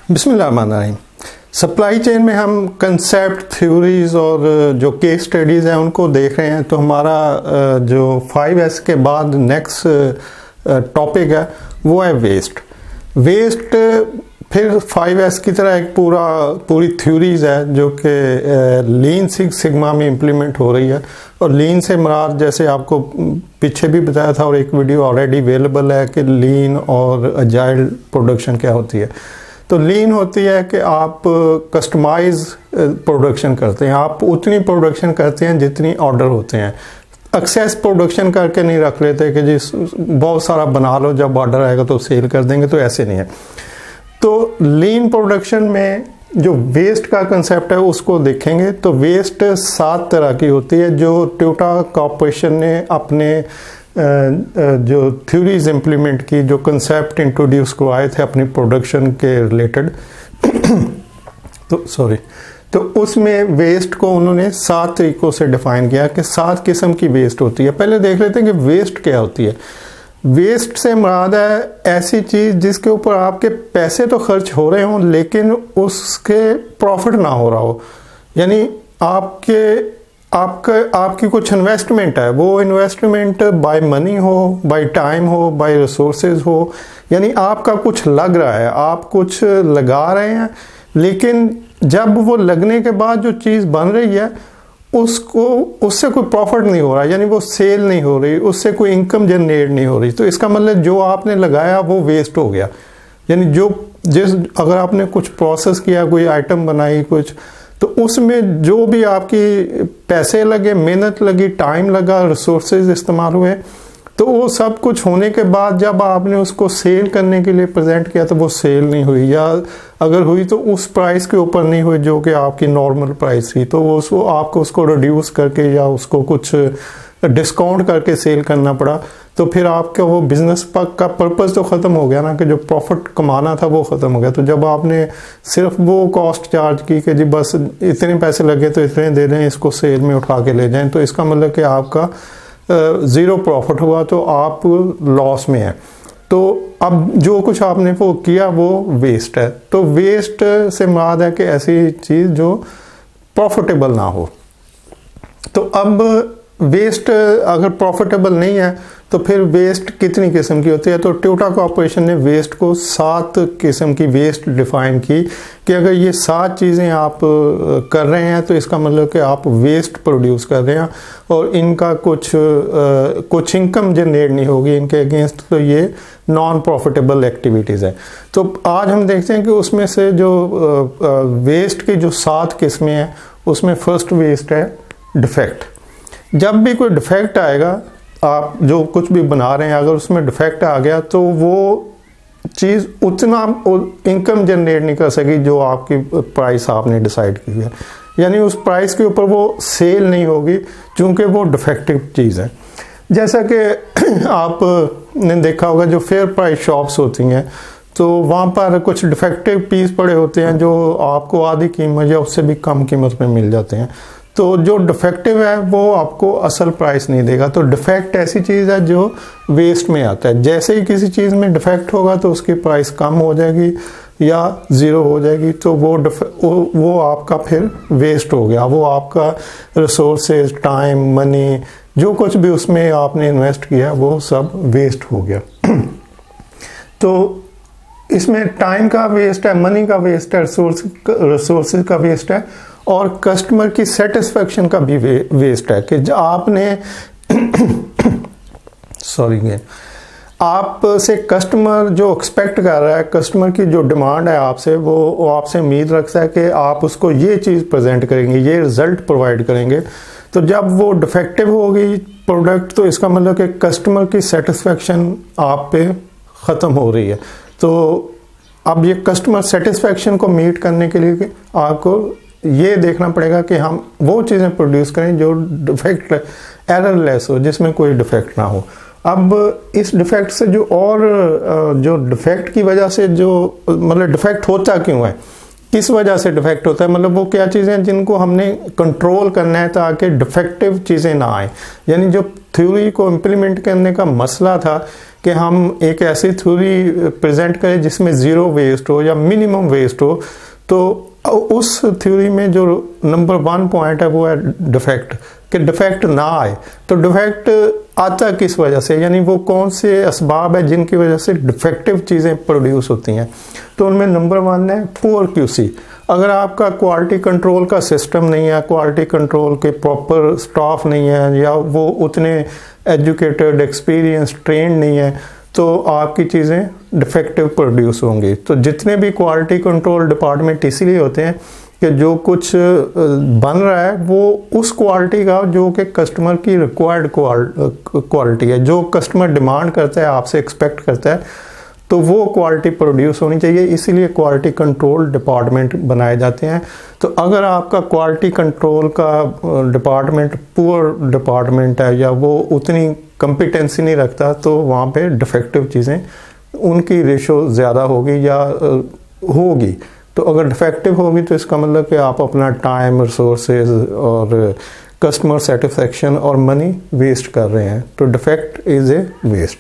बिस्मिल्लाहिर्रहमानिर्रहीम। Supply chain में हम कंसेप्ट, थ्योरीज और जो केस स्टडीज़ हैं उनको देख रहे हैं। तो हमारा जो 5S के बाद नेक्स्ट टॉपिक है वो है वेस्ट। फिर 5S की तरह एक पूरी थ्योरीज है जो कि लीन सिक्स सिग्मा में इम्प्लीमेंट हो रही है। और लीन से मुराद, जैसे आपको पीछे भी बताया था और एक वीडियो ऑलरेडी अवेलेबल है कि लीन और अजाइल प्रोडक्शन क्या होती है। तो लीन होती है कि आप कस्टमाइज प्रोडक्शन करते हैं, आप उतनी प्रोडक्शन करते हैं जितनी ऑर्डर होते हैं। एक्सेस प्रोडक्शन करके नहीं रख लेते कि जी बहुत सारा बना लो, जब ऑर्डर आएगा तो सेल कर देंगे, तो ऐसे नहीं है। तो लीन प्रोडक्शन में जो वेस्ट का कंसेप्ट है उसको देखेंगे। तो वेस्ट 7 तरह की होती है जो टोयोटा कॉर्पोरेशन ने अपने जो थ्योरीज इम्प्लीमेंट की, जो कंसेप्ट इंट्रोड्यूस करवाए थे अपनी प्रोडक्शन के रिलेटेड तो उसमें वेस्ट को उन्होंने 7 तरीकों से डिफाइन किया कि 7 किस्म की वेस्ट होती है। पहले देख लेते हैं कि वेस्ट क्या होती है। वेस्ट से मुराद है ऐसी चीज़ जिसके ऊपर आपके पैसे तो खर्च हो रहे हों लेकिन उसके प्रॉफिट ना हो रहा हो। यानी आपकी कुछ इन्वेस्टमेंट है, वो इन्वेस्टमेंट बाय मनी हो, बाय टाइम हो, बाय रिसोर्सेज हो। यानी आपका कुछ लग रहा है, आप कुछ लगा रहे हैं, लेकिन जब वो लगने के बाद जो चीज़ बन रही है उससे कोई प्रॉफिट नहीं हो रहा, यानी वो सेल नहीं हो रही, उससे कोई इनकम जनरेट नहीं हो रही। तो इसका मतलब जो आपने लगाया वो वेस्ट हो गया। यानी अगर आपने कुछ प्रोसेस किया, कोई आइटम बनाई कुछ, तो उसमें जो भी आपकी पैसे लगे, मेहनत लगी, टाइम लगा, रिसोर्सेज इस्तेमाल हुए, तो वो सब कुछ होने के बाद जब आपने उसको सेल करने के लिए प्रेजेंट किया तो वो सेल नहीं हुई, या अगर हुई तो उस प्राइस के ऊपर नहीं हुई जो कि आपकी नॉर्मल प्राइस थी। तो आपको उसको रिड्यूस करके या उसको कुछ डिस्काउंट करके सेल करना पड़ा। तो फिर आपका वो बिजनेस का पर्पस तो ख़त्म हो गया ना, कि जो प्रॉफिट कमाना था वो ख़त्म हो गया। तो जब आपने सिर्फ वो कॉस्ट चार्ज की कि जी बस इतने पैसे लगे तो इतने दे दें, इसको सेल में उठा के ले जाएं, तो इसका मतलब कि आपका ज़ीरो प्रॉफिट हुआ, तो आप लॉस में हैं। तो अब जो कुछ आपने वो किया वो वेस्ट है। तो वेस्ट से मुराद है कि ऐसी चीज़ जो प्रॉफिटेबल ना हो। तो अब वेस्ट अगर प्रॉफिटेबल नहीं है तो फिर वेस्ट कितनी किस्म की होती है। तो टोयोटा कॉर्पोरेशन ने वेस्ट को 7 किस्म की वेस्ट डिफाइन की कि अगर ये 7 चीज़ें आप कर रहे हैं तो इसका मतलब कि आप वेस्ट प्रोड्यूस कर रहे हैं और इनका कुछ इनकम जनरेट नहीं होगी इनके अगेंस्ट, तो ये नॉन प्रॉफिटेबल एक्टिविटीज़ है। तो आज हम देखते हैं कि उसमें से जो वेस्ट की जो 7 किस्में हैं उसमें फर्स्ट वेस्ट है डिफेक्ट। जब भी कोई डिफेक्ट आएगा, आप जो कुछ भी बना रहे हैं अगर उसमें डिफेक्ट आ गया तो वो चीज़ उतना इनकम जनरेट नहीं कर सकी जो आपकी प्राइस आपने डिसाइड की है। यानी उस प्राइस के ऊपर वो सेल नहीं होगी क्योंकि वो डिफेक्टिव चीज़ है। जैसा कि आपने देखा होगा जो फेयर प्राइस शॉप्स होती हैं तो वहाँ पर कुछ डिफेक्टिव पीस पड़े होते हैं जो आपको आधी कीमत या उससे भी कम कीमत में मिल जाते हैं। तो जो डिफेक्टिव है वो आपको असल प्राइस नहीं देगा। तो डिफेक्ट ऐसी चीज़ है जो वेस्ट में आता है। जैसे ही किसी चीज़ में डिफेक्ट होगा तो उसकी प्राइस कम हो जाएगी या ज़ीरो हो जाएगी, तो वो आपका फिर वेस्ट हो गया। वो आपका रिसोर्सेज, टाइम, मनी, जो कुछ भी उसमें आपने इन्वेस्ट किया वो सब वेस्ट हो गया। तो इसमें टाइम का वेस्ट है, मनी का वेस्ट है, रिसोर्सेज का वेस्ट है और कस्टमर की सेटिस्फेक्शन का भी वेस्ट है कि आपने आपसे कस्टमर जो एक्सपेक्ट कर रहा है, कस्टमर की जो डिमांड है आपसे, वो आपसे उम्मीद रखता है कि आप उसको ये चीज़ प्रेजेंट करेंगे, ये रिजल्ट प्रोवाइड करेंगे। तो जब वो डिफेक्टिव होगी प्रोडक्ट तो इसका मतलब कि कस्टमर की सेटिस्फेक्शन आप पे ख़त्म हो रही है। तो अब ये कस्टमर सेटिस्फेक्शन को मीट करने के लिए आपको ये देखना पड़ेगा कि हम वो चीज़ें प्रोड्यूस करें जो डिफेक्ट एररलेस हो, जिसमें कोई डिफेक्ट ना हो। अब इस डिफेक्ट से जो डिफेक्ट की वजह से जो मतलब डिफेक्ट होता क्यों है, किस वजह से डिफेक्ट होता है, मतलब वो क्या चीज़ें हैं जिनको हमने कंट्रोल करना है ताकि डिफेक्टिव चीज़ें ना आए। यानी जो थ्योरी को इम्प्लीमेंट करने का मसला था कि हम एक ऐसी थ्योरी प्रेजेंट करें जिसमें ज़ीरो वेस्ट हो या मिनिमम वेस्ट हो, तो उस थ्योरी में जो नंबर 1 पॉइंट है वो है डिफेक्ट, कि डिफेक्ट ना आए। तो डिफेक्ट आता किस वजह से, यानी वो कौन से असबाब है जिनकी वजह से डिफेक्टिव चीज़ें प्रोड्यूस होती हैं। तो उनमें नंबर 1 है पुअर क्यूसी। अगर आपका क्वालिटी कंट्रोल का सिस्टम नहीं है, क्वालिटी कंट्रोल के प्रॉपर स्टाफ नहीं है, या वो उतने एजुकेटेड एक्सपीरियंस ट्रेंड नहीं है, तो आपकी चीज़ें डिफेक्टिव प्रोड्यूस होंगी। तो जितने भी क्वालिटी कंट्रोल डिपार्टमेंट इसीलिए होते हैं कि जो कुछ बन रहा है वो उस क्वालिटी का जो कि कस्टमर की रिक्वायर्ड क्वालिटी है, जो कस्टमर डिमांड करता है, आपसे एक्सपेक्ट करता है, तो वो क्वालिटी प्रोड्यूस होनी चाहिए। इसीलिए क्वालिटी कंट्रोल डिपार्टमेंट बनाए जाते हैं। तो अगर आपका क्वालिटी कंट्रोल का डिपार्टमेंट पुअर डिपार्टमेंट है या वो उतनी कंपिटेंसी नहीं रखता, तो वहाँ पे डिफेक्टिव चीज़ें उनकी रेशो ज़्यादा होगी या होगी। तो अगर डिफेक्टिव होगी तो इसका मतलब कि आप अपना टाइम, रिसोर्सेज और कस्टमर सेटिस्फेक्शन और मनी वेस्ट कर रहे हैं। तो डिफेक्ट इज़ ए वेस्ट।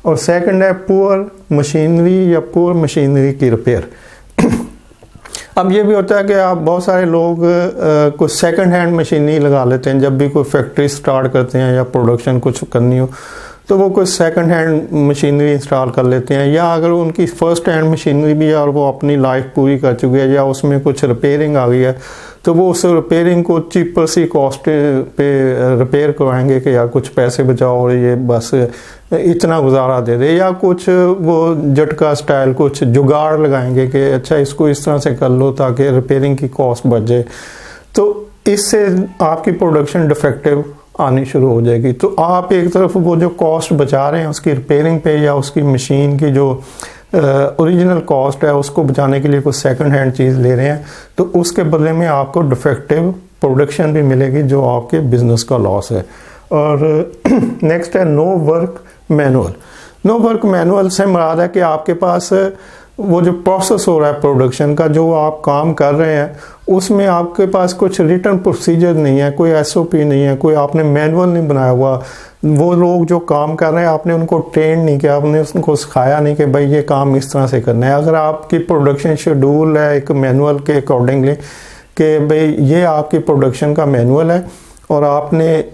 और सेकंड है पुअर मशीनरी या पुअर मशीनरी की रिपेयर। अब ये भी होता है कि आप बहुत सारे लोग कुछ सेकंड हैंड मशीनरी लगा लेते हैं। जब भी कोई फैक्ट्री स्टार्ट करते हैं या प्रोडक्शन कुछ करनी हो, तो वो कुछ सेकंड हैंड मशीनरी इंस्टॉल कर लेते हैं, या अगर उनकी फर्स्ट हैंड मशीनरी भी है और वो अपनी लाइफ पूरी कर चुकी है या उसमें कुछ रिपेयरिंग आ गई है, तो वो उस रिपेयरिंग को चीपर सी कॉस्ट पे रिपेयर करवाएंगे कि यार कुछ पैसे बचाओ और ये बस इतना गुजारा दे दे, या कुछ वो झटका स्टाइल कुछ जुगाड़ लगाएंगे कि अच्छा इसको इस तरह से कर लो ताकि रिपेयरिंग की कॉस्ट बच जाए। तो इससे आपकी प्रोडक्शन डिफेक्टिव आनी शुरू हो जाएगी। तो आप एक तरफ वो जो कॉस्ट बचा रहे हैं उसकी रिपेयरिंग पे या उसकी मशीन की जो ओरिजिनल कॉस्ट है उसको बचाने के लिए कोई सेकंड हैंड चीज़ ले रहे हैं, तो उसके बदले में आपको डिफेक्टिव प्रोडक्शन भी मिलेगी जो आपके बिजनेस का लॉस है। और नेक्स्ट है no work manual. No work manual से मुराद है कि आपके पास वो जो प्रोसेस हो रहा है प्रोडक्शन का, जो आप काम कर रहे हैं, उसमें आपके पास कुछ रिटर्न प्रोसीजर नहीं है, कोई एसओपी नहीं है, कोई आपने मैनुअल नहीं बनाया हुआ। वो लोग जो काम कर रहे हैं आपने उनको ट्रेन नहीं किया, आपने उनको सिखाया नहीं कि भाई ये काम इस तरह से करना है। अगर आपकी प्रोडक्शन शेड्यूल है एक मैनुअल के अकॉर्डिंगली कि भाई ये आपकी प्रोडक्शन का मैनुअल है और आपने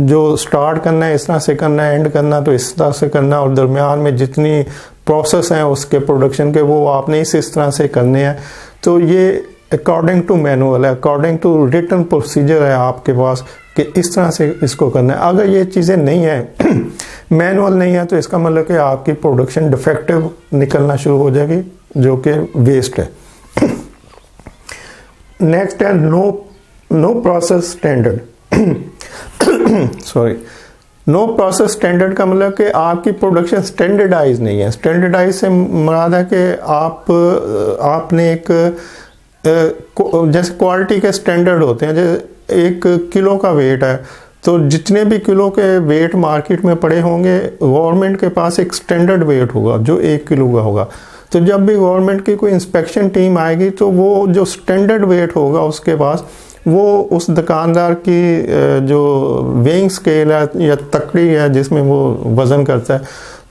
जो स्टार्ट करना है इस तरह से करना है, एंड करना तो इस तरह से करना, और दरमियान में जितनी प्रोसेस हैं उसके प्रोडक्शन के वो आपने इस तरह से करने हैं, तो ये अकॉर्डिंग टू मैनुअल है, अकॉर्डिंग टू रिटन प्रोसीजर है आपके पास कि इस तरह से इसको करना है। अगर ये चीज़ें नहीं है मैनुअल नहीं है, तो इसका मतलब कि आपकी प्रोडक्शन डिफेक्टिव निकलना शुरू हो जाएगी जो कि वेस्ट है। नेक्स्ट है no process standard. Sorry, no process standard का मतलब कि आपकी प्रोडक्शन स्टैंडर्डाइज नहीं है। स्टैंडर्डाइज से मुराद है कि आपने एक जैसे क्वालिटी के स्टैंडर्ड होते हैं, जैसे 1 किलो का वेट है, तो जितने भी किलो के वेट मार्केट में पड़े होंगे गवर्नमेंट के पास एक स्टैंडर्ड वेट होगा जो 1 किलो का होगा। तो जब भी गवर्नमेंट की कोई इंस्पेक्शन टीम आएगी तो वो जो स्टैंडर्ड वेट होगा उसके पास, वो उस दुकानदार की जो वेइंग स्केल है या तकड़ी है जिसमें वो वज़न करता है,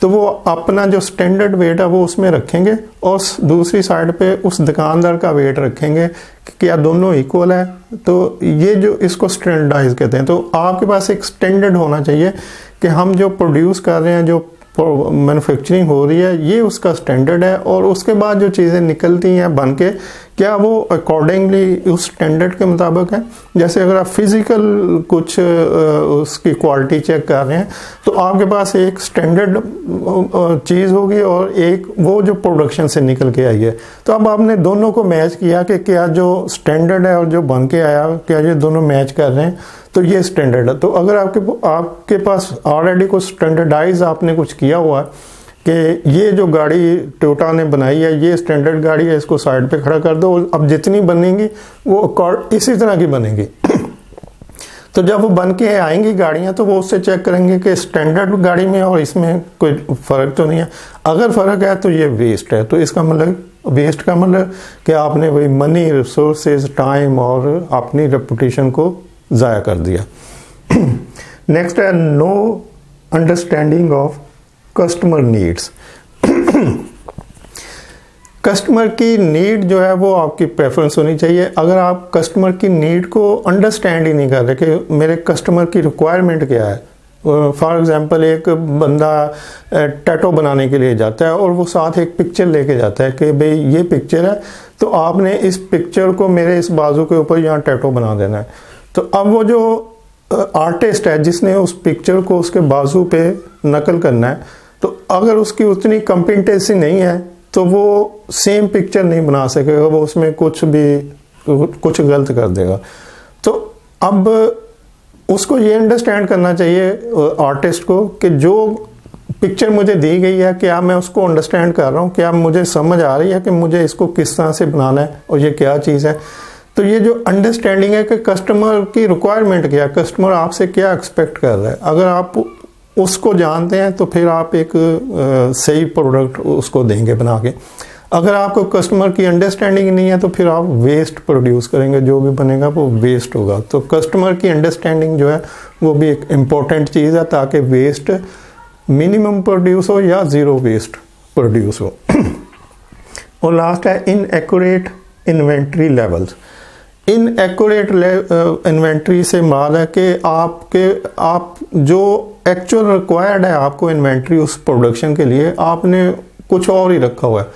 तो वो अपना जो स्टैंडर्ड वेट है वो उसमें रखेंगे और दूसरी साइड पे उस दुकानदार का वेट रखेंगे कि क्या दोनों इक्वल है। तो ये जो इसको स्टैंडर्डाइज कहते हैं। तो आपके पास एक स्टैंडर्ड होना चाहिए कि हम जो प्रोड्यूस कर रहे हैं, जो मैन्युफैक्चरिंग हो रही है, ये उसका स्टैंडर्ड है, और उसके बाद जो चीज़ें निकलती हैं बन के, क्या वो अकॉर्डिंगली उस स्टैंडर्ड के मुताबिक है। जैसे अगर आप फिज़िकल कुछ उसकी क्वालिटी चेक कर रहे हैं, तो आपके पास एक स्टैंडर्ड चीज़ होगी और एक वो जो प्रोडक्शन से निकल के आई है। तो अब आपने दोनों को मैच किया कि क्या जो स्टैंडर्ड है और जो बन के आया क्या ये दोनों मैच कर रहे हैं, तो ये स्टैंडर्ड है। तो अगर आपके पास ऑलरेडी कुछ स्टैंडर्डाइज आपने कुछ किया हुआ है कि ये जो गाड़ी टोयोटा ने बनाई है ये स्टैंडर्ड गाड़ी है, इसको साइड पे खड़ा कर दो, अब जितनी बनेंगी वो इसी तरह की बनेंगी। तो जब वो बन के आएंगी गाड़ियाँ, तो वो उससे चेक करेंगे कि स्टैंडर्ड गाड़ी में और इसमें कोई फ़र्क तो नहीं है। अगर फ़र्क है तो ये वेस्ट है। तो इसका मतलब वेस्ट का मतलब कि आपने वही मनी, रिसोर्सेज, टाइम और अपनी रेपुटेशन को ज़ाया कर दिया। नेक्स्ट है no understanding of customer needs. Customer की नीड जो है वो आपकी प्रेफरेंस होनी चाहिए। अगर आप कस्टमर की नीड को अंडरस्टैंड ही नहीं कर रहे कि मेरे कस्टमर की रिक्वायरमेंट क्या है, फॉर एग्जांपल एक बंदा टैटो बनाने के लिए जाता है और वो साथ एक पिक्चर लेके जाता है कि भाई ये पिक्चर है, तो आपने इस पिक्चर को मेरे इस बाजू के ऊपर यहाँ टैटो बना देना है। तो अब वो जो आर्टिस्ट है जिसने उस पिक्चर को उसके बाजू पे नकल करना है, तो अगर उसकी उतनी कॉम्पिटेंसी नहीं है तो वो सेम पिक्चर नहीं बना सकेगा, वो उसमें कुछ गलत कर देगा। तो अब उसको ये अंडरस्टैंड करना चाहिए आर्टिस्ट को कि जो पिक्चर मुझे दी गई है क्या मैं उसको अंडरस्टैंड कर रहा हूँ, क्या मुझे समझ आ रही है कि मुझे इसको किस तरह से बनाना है और ये क्या चीज़ है। तो ये जो अंडरस्टैंडिंग है कि कस्टमर की रिक्वायरमेंट क्या, कस्टमर आपसे क्या एक्सपेक्ट कर रहा है, अगर आप उसको जानते हैं तो फिर आप एक सही प्रोडक्ट उसको देंगे बना के। अगर आपको कस्टमर की अंडरस्टैंडिंग नहीं है तो फिर आप वेस्ट प्रोड्यूस करेंगे, जो भी बनेगा वो वेस्ट होगा। तो कस्टमर की अंडरस्टैंडिंग जो है वो भी एक इम्पॉर्टेंट चीज़ है ताकि वेस्ट मिनिमम प्रोड्यूस हो या ज़ीरो वेस्ट प्रोड्यूस हो। और लास्ट है inaccurate inventory levels. Inaccurate inventory से माल है कि आप जो एक्चुअल रिक्वायर्ड है आपको इन्वेंट्री उस प्रोडक्शन के लिए, आपने कुछ और ही रखा हुआ है।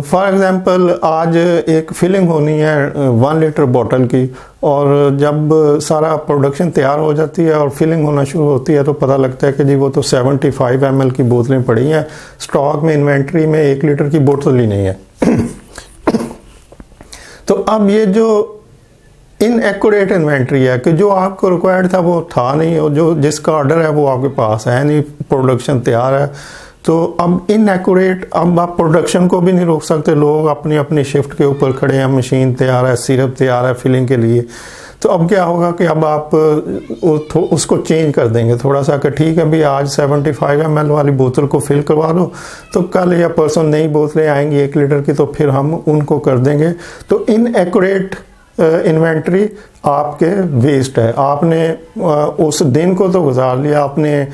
फॉर एग्जांपल आज एक फिलिंग होनी है 1 लीटर बॉटल की, और जब सारा प्रोडक्शन तैयार हो जाती है और फिलिंग होना शुरू होती है तो पता लगता है कि जी वो तो 75 ml की बोतलें पड़ी हैं, स्टॉक में इन्वेंट्री में 1 लीटर की बोतल ही नहीं है। तो अब ये जो इनएक्यूरेट इन्वेंट्री है कि जो आपको रिक्वायर्ड था वो था नहीं, और जो जिसका ऑर्डर है वो आपके पास है नहीं, प्रोडक्शन तैयार है, तो अब इनएक्यूरेट, अब आप प्रोडक्शन को भी नहीं रोक सकते, लोग अपनी अपनी शिफ्ट के ऊपर खड़े हैं, मशीन तैयार है, सिरप तैयार है फिलिंग के लिए। तो अब क्या होगा कि अब आप उसको चेंज कर देंगे थोड़ा सा कि ठीक है भी आज 75 ml वाली बोतल को फिल करवा दो, तो कल या परसों नई बोतलें आएंगी 1 लीटर की, तो फिर हम उनको कर देंगे। तो इनएक्यूरेट इन्वेंट्री आपके वेस्ट है। आपने उस दिन को तो गुजार लिया, आपने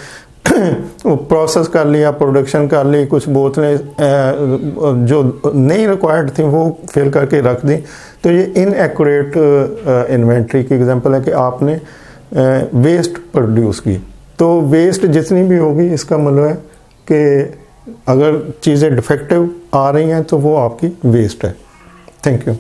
प्रोसेस कर लिया, प्रोडक्शन कर ली, कुछ बोतलें जो नहीं रिक्वायर्ड थी वो फिल करके रख दी। तो ये इनएक्यूरेट इन्वेंट्री की एग्जांपल है कि आपने वेस्ट प्रोड्यूस की। तो वेस्ट जितनी भी होगी इसका मतलब है कि अगर चीज़ें डिफेक्टिव आ रही हैं तो वो आपकी वेस्ट है। Thank you.